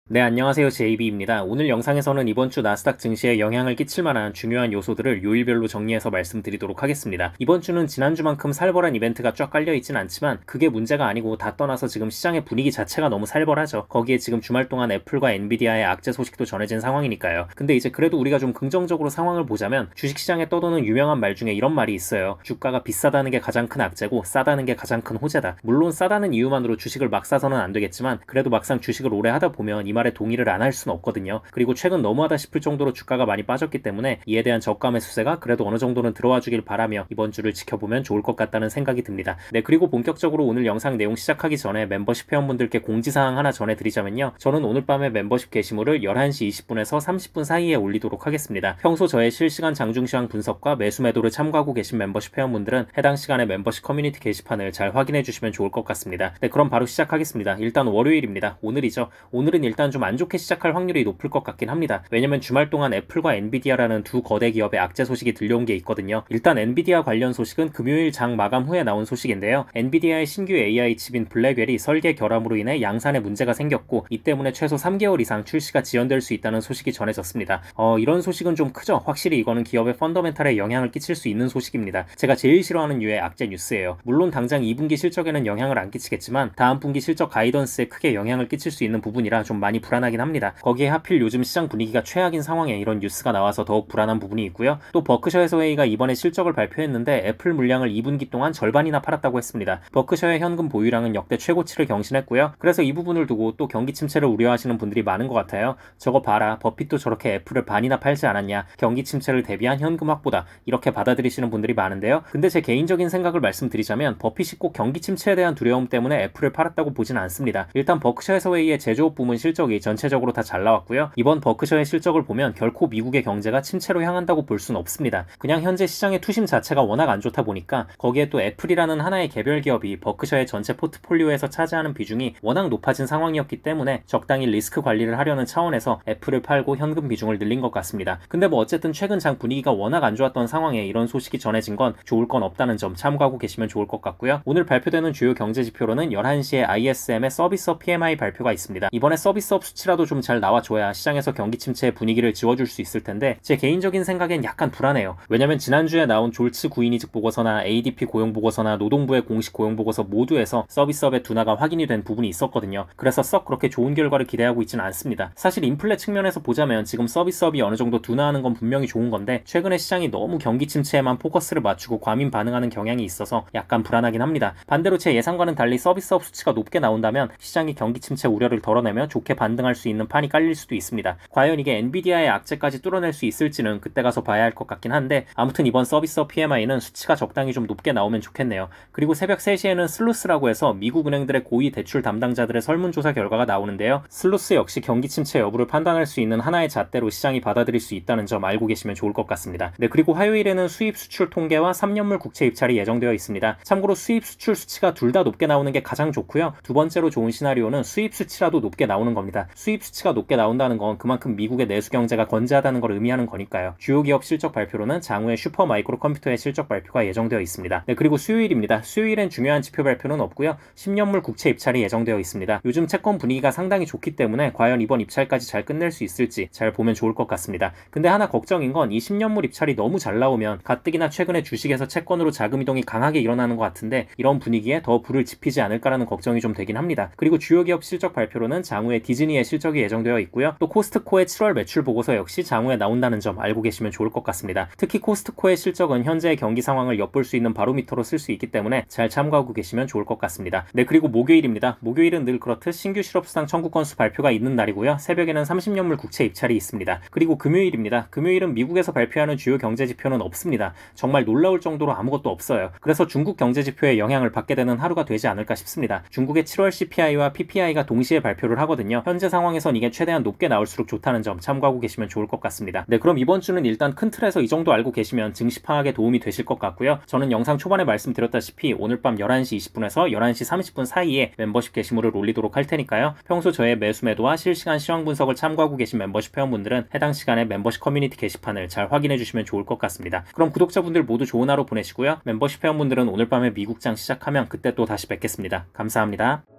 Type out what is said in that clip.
네, 안녕하세요. JB입니다. 오늘 영상에서는 이번 주 나스닥 증시에 영향을 끼칠 만한 중요한 요소들을 요일별로 정리해서 말씀드리도록 하겠습니다. 이번 주는 지난주만큼 살벌한 이벤트가 쫙 깔려있진 않지만 그게 문제가 아니고 다 떠나서 지금 시장의 분위기 자체가 너무 살벌하죠. 거기에 지금 주말 동안 애플과 엔비디아의 악재 소식도 전해진 상황이니까요. 근데 이제 그래도 우리가 좀 긍정적으로 상황을 보자면 주식시장에 떠도는 유명한 말 중에 이런 말이 있어요. 주가가 비싸다는 게 가장 큰 악재고 싸다는 게 가장 큰 호재다. 물론 싸다는 이유만으로 주식을 막 사서는 안 되겠지만 그래도 막상 주식을 오래 하다 보면 이 말에 동의를 안 할 수는 없거든요. 그리고 최근 너무하다 싶을 정도로 주가가 많이 빠졌기 때문에 이에 대한 저가 매수세가 그래도 어느 정도는 들어와 주길 바라며 이번 주를 지켜보면 좋을 것 같다는 생각이 듭니다. 네, 그리고 본격적으로 오늘 영상 내용 시작하기 전에 멤버십 회원분들께 공지사항 하나 전해드리자면요. 저는 오늘 밤에 멤버십 게시물을 11시 20분에서 30분 사이에 올리도록 하겠습니다. 평소 저의 실시간 장중시황 분석과 매수 매도를 참고하고 계신 멤버십 회원분들은 해당 시간에 멤버십 커뮤니티 게시판을 잘 확인해 주시면 좋을 것 같습니다. 네, 그럼 바로 시작하겠습니다. 일단 월요일입니다. 오늘이죠. 오늘은 일단 좀 안 좋게 시작할 확률이 높을 것 같긴 합니다. 왜냐면 주말 동안 애플과 엔비디아라는 두 거대 기업의 악재 소식이 들려온 게 있거든요. 일단 엔비디아 관련 소식은 금요일 장 마감 후에 나온 소식인데요. 엔비디아의 신규 AI 칩인 블랙웰이 설계 결함으로 인해 양산에 문제가 생겼고 이 때문에 최소 3개월 이상 출시가 지연될 수 있다는 소식이 전해졌습니다. 이런 소식은 좀 크죠? 확실히 이거는 기업의 펀더멘탈에 영향을 끼칠 수 있는 소식입니다. 제가 제일 싫어하는 류의 악재 뉴스예요. 물론 당장 2분기 실적에는 영향을 안 끼치겠지만 다음 분기 실적 가이던스에 크게 영향을 끼칠 수 있는 부분이라 좀 많이 불안하긴 합니다. 거기에 하필 요즘 시장 분위기가 최악인 상황에 이런 뉴스가 나와서 더욱 불안한 부분이 있고요. 또 버크셔 해서웨이가 이번에 실적을 발표했는데 애플 물량을 2분기 동안 절반이나 팔았다고 했습니다. 버크셔의 현금 보유량은 역대 최고치를 경신했고요. 그래서 이 부분을 두고 또 경기 침체를 우려하시는 분들이 많은 것 같아요. 저거 봐라, 버핏도 저렇게 애플을 반이나 팔지 않았냐, 경기 침체를 대비한 현금 확보다, 이렇게 받아들이시는 분들이 많은데요. 근데 제 개인적인 생각을 말씀드리자면 버핏이 꼭 경기 침체에 대한 두려움 때문에 애플을 팔았다고 보진 않습니다. 일단 버크셔 해서웨이의 제조업 부문 실적이 전체적으로 다 잘 나왔고요. 이번 버크셔의 실적을 보면 결코 미국의 경제가 침체로 향한다고 볼 수는 없습니다. 그냥 현재 시장의 투심 자체가 워낙 안 좋다 보니까 거기에 또 애플이라는 하나의 개별 기업이 버크셔의 전체 포트폴리오에서 차지하는 비중이 워낙 높아진 상황이었기 때문에 적당히 리스크 관리를 하려는 차원에서 애플을 팔고 현금 비중을 늘린 것 같습니다. 근데 뭐 어쨌든 최근 장 분위기가 워낙 안 좋았던 상황에 이런 소식이 전해진 건 좋을 건 없다는 점 참고하고 계시면 좋을 것 같고요. 오늘 발표되는 주요 경제 지표로는 11시에 ISM의 서비스업 PMI 발표가 있습니다. 이번에 서비스업 수치라도 좀 잘 나와줘야 시장에서 경기 침체의 분위기를 지워줄 수 있을 텐데 제 개인적인 생각엔 약간 불안해요. 왜냐면 지난주에 나온 졸츠 구인이직 보고서나 ADP 고용 보고서나 노동부의 공식 고용 보고서 모두에서 서비스업의 둔화가 확인이 된 부분이 있었거든요. 그래서 썩 그렇게 좋은 결과를 기대하고 있지는 않습니다. 사실 인플레 측면에서 보자면 지금 서비스업이 어느 정도 둔화하는 건 분명히 좋은 건데 최근에 시장이 너무 경기 침체에만 포커스를 맞추고 과민 반응하는 경향이 있어서 약간 불안하긴 합니다. 반대로 제 예상과는 달리 서비스업 수치가 높게 나온다면 시장이 경기 침체 우려를 덜어내며 좋게 반등할 수 있는 판이 깔릴 수도 있습니다. 과연 이게 엔비디아의 악재까지 뚫어낼 수 있을지는 그때 가서 봐야 할 것 같긴 한데 아무튼 이번 서비스업 PMI는 수치가 적당히 좀 높게 나오면 좋겠네요. 그리고 새벽 3시에는 슬루스라고 해서 미국 은행들의 고위 대출 담당자들의 설문조사 결과가 나오는데요. 슬루스 역시 경기 침체 여부를 판단할 수 있는 하나의 잣대로 시장이 받아들일 수 있다는 점 알고 계시면 좋을 것 같습니다. 네, 그리고 화요일에는 수입 수출 통계와 3년물 국채 입찰이 예정되어 있습니다. 참고로 수입 수출 수치가 둘 다 높게 나오는 게 가장 좋고요. 두 번째로 좋은 시나리오는 수입 수치라도 높게 나오는 겁니다. 수입 수치가 높게 나온다는 건 그만큼 미국의 내수 경제가 건재하다는 걸 의미하는 거니까요. 주요 기업 실적 발표로는 장후에 슈퍼 마이크로 컴퓨터의 실적 발표가 예정되어 있습니다. 네, 그리고 수요일입니다. 수요일엔 중요한 지표 발표는 없고요. 10년물 국채 입찰이 예정되어 있습니다. 요즘 채권 분위기가 상당히 좋기 때문에 과연 이번 입찰까지 잘 끝낼 수 있을지 잘 보면 좋을 것 같습니다. 근데 하나 걱정인 건 이 10년물 입찰이 너무 잘 나오면 가뜩이나 최근에 주식에서 채권으로 자금 이동이 강하게 일어나는 것 같은데 이런 분위기에 더 불을 지피지 않을까라는 걱정이 좀 되긴 합니다. 그리고 주요 기업 실적 발표로는 장후에 디즈니의 실적이 예정되어 있고요. 또 코스트코의 7월 매출 보고서 역시 장후에 나온다는 점 알고 계시면 좋을 것 같습니다. 특히 코스트코의 실적은 현재의 경기 상황을 엿볼 수 있는 바로미터로 쓸 수 있기 때문에 잘 참고하고 계시면 좋을 것 같습니다. 네, 그리고 목요일입니다. 목요일은 늘 그렇듯 신규 실업수당 청구 건수 발표가 있는 날이고요. 새벽에는 30년물 국채 입찰이 있습니다. 그리고 금요일입니다. 금요일은 미국에서 발표하는 주요 경제 지표는 없습니다. 정말 놀라울 정도로 아무것도 없어요. 그래서 중국 경제 지표에 영향을 받게 되는 하루가 되지 않을까 싶습니다. 중국의 7월 CPI와 PPI가 동시에 발표를 하거든요. 현재 상황에선 이게 최대한 높게 나올수록 좋다는 점 참고하고 계시면 좋을 것 같습니다. 네, 그럼 이번 주는 일단 큰 틀에서 이 정도 알고 계시면 증시 파악에 도움이 되실 것 같고요. 저는 영상 초반에 말씀드렸다시피 오늘 밤 11시 20분에서 11시 30분 사이에 멤버십 게시물을 올리도록 할 테니까요. 평소 저의 매수 매도와 실시간 시황 분석을 참고하고 계신 멤버십 회원분들은 해당 시간에 멤버십 커뮤니티 게시판을 잘 확인해 주시면 좋을 것 같습니다. 그럼 구독자분들 모두 좋은 하루 보내시고요. 멤버십 회원분들은 오늘 밤에 미국장 시작하면 그때 또 다시 뵙겠습니다. 감사합니다.